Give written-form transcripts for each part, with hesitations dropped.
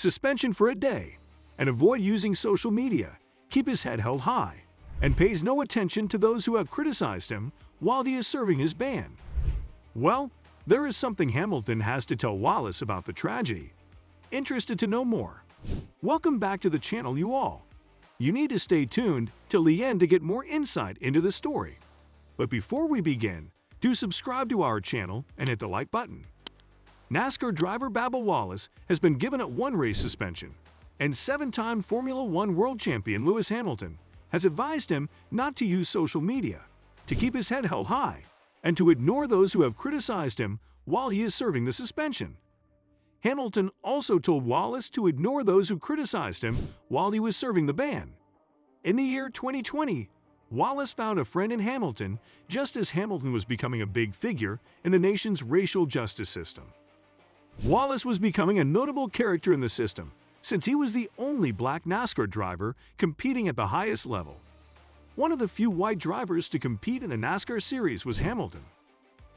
suspension for a day, and avoid using social media, keep his head held high, and pays no attention to those who have criticized him while he is serving his ban. Well, there is something Hamilton has to tell Wallace about the tragedy. Interested to know more? Welcome back to the channel, you all. You need to stay tuned till the end to get more insight into the story. But before we begin, do subscribe to our channel and hit the like button. NASCAR driver Bubba Wallace has been given a one-race suspension, and seven-time Formula One world champion Lewis Hamilton has advised him not to use social media, to keep his head held high, and to ignore those who have criticized him while he is serving the suspension. Hamilton also told Wallace to ignore those who criticized him while he was serving the ban. In the year 2020, Wallace found a friend in Hamilton just as Hamilton was becoming a big figure in the nation's racial justice system. Wallace was becoming a notable character in the system since he was the only black NASCAR driver competing at the highest level. One of the few white drivers to compete in the NASCAR series was Hamilton.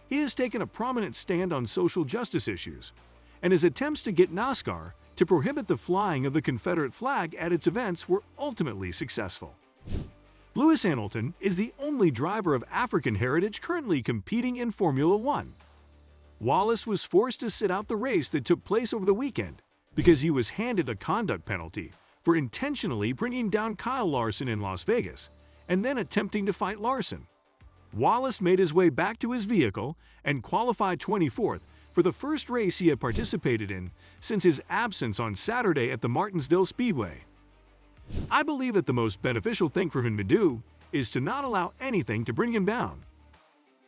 He has taken a prominent stand on social justice issues, and his attempts to get NASCAR to prohibit the flying of the Confederate flag at its events were ultimately successful. Lewis Hamilton is the only driver of African heritage currently competing in Formula One. Wallace was forced to sit out the race that took place over the weekend because he was handed a conduct penalty for intentionally bringing down Kyle Larson in Las Vegas and then attempting to fight Larson. Wallace made his way back to his vehicle and qualified 24th for the first race he had participated in since his absence on Saturday at the Martinsville Speedway. I believe that the most beneficial thing for him to do is to not allow anything to bring him down.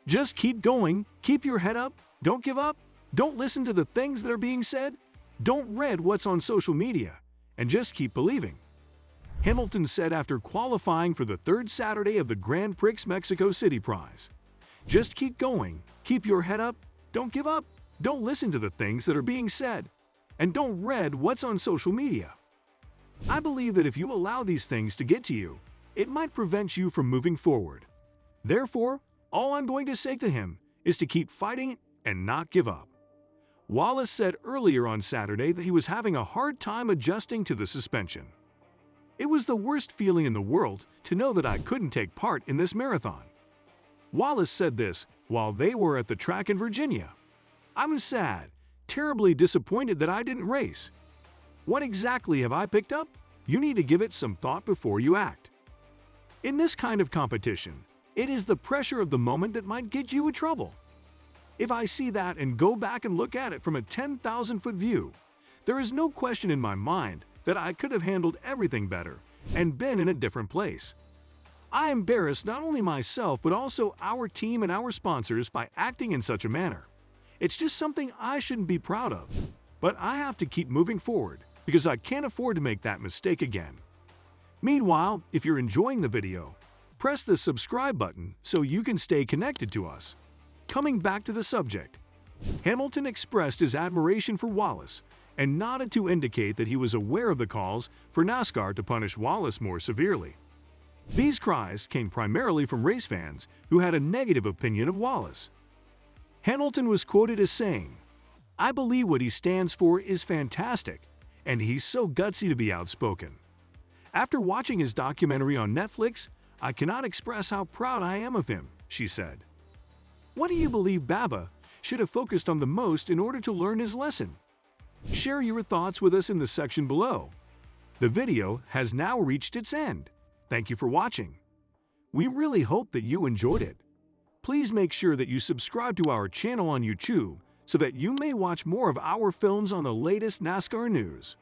Just keep going, keep your head up, don't give up, don't listen to the things that are being said, don't read what's on social media, and just keep believing. Hamilton said after qualifying for the third Saturday of the Grand Prix Mexico City Prize. Just keep going, keep your head up, don't give up, don't listen to the things that are being said, and don't read what's on social media. I believe that if you allow these things to get to you, it might prevent you from moving forward. Therefore, all I'm going to say to him is to keep fighting and not give up. Wallace said earlier on Saturday that he was having a hard time adjusting to the suspension. It was the worst feeling in the world to know that I couldn't take part in this marathon. Wallace said this while they were at the track in Virginia. I'm sad, terribly disappointed that I didn't race. What exactly have I picked up? You need to give it some thought before you act. In this kind of competition, it is the pressure of the moment that might get you in trouble. If I see that and go back and look at it from a 10,000-foot view, there is no question in my mind that I could have handled everything better and been in a different place. I embarrassed not only myself but also our team and our sponsors by acting in such a manner. It's just something I shouldn't be proud of, but I have to keep moving forward because I can't afford to make that mistake again. Meanwhile, if you're enjoying the video, press the subscribe button so you can stay connected to us. Coming back to the subject, Hamilton expressed his admiration for Wallace and nodded to indicate that he was aware of the calls for NASCAR to punish Wallace more severely. These cries came primarily from race fans who had a negative opinion of Wallace. Hamilton was quoted as saying, "I believe what he stands for is fantastic, and he's so gutsy to be outspoken. After watching his documentary on Netflix, I cannot express how proud I am of him," she said. What do you believe Bubba should have focused on the most in order to learn his lesson? Share your thoughts with us in the section below. The video has now reached its end. Thank you for watching. We really hope that you enjoyed it. Please make sure that you subscribe to our channel on YouTube so that you may watch more of our films on the latest NASCAR news.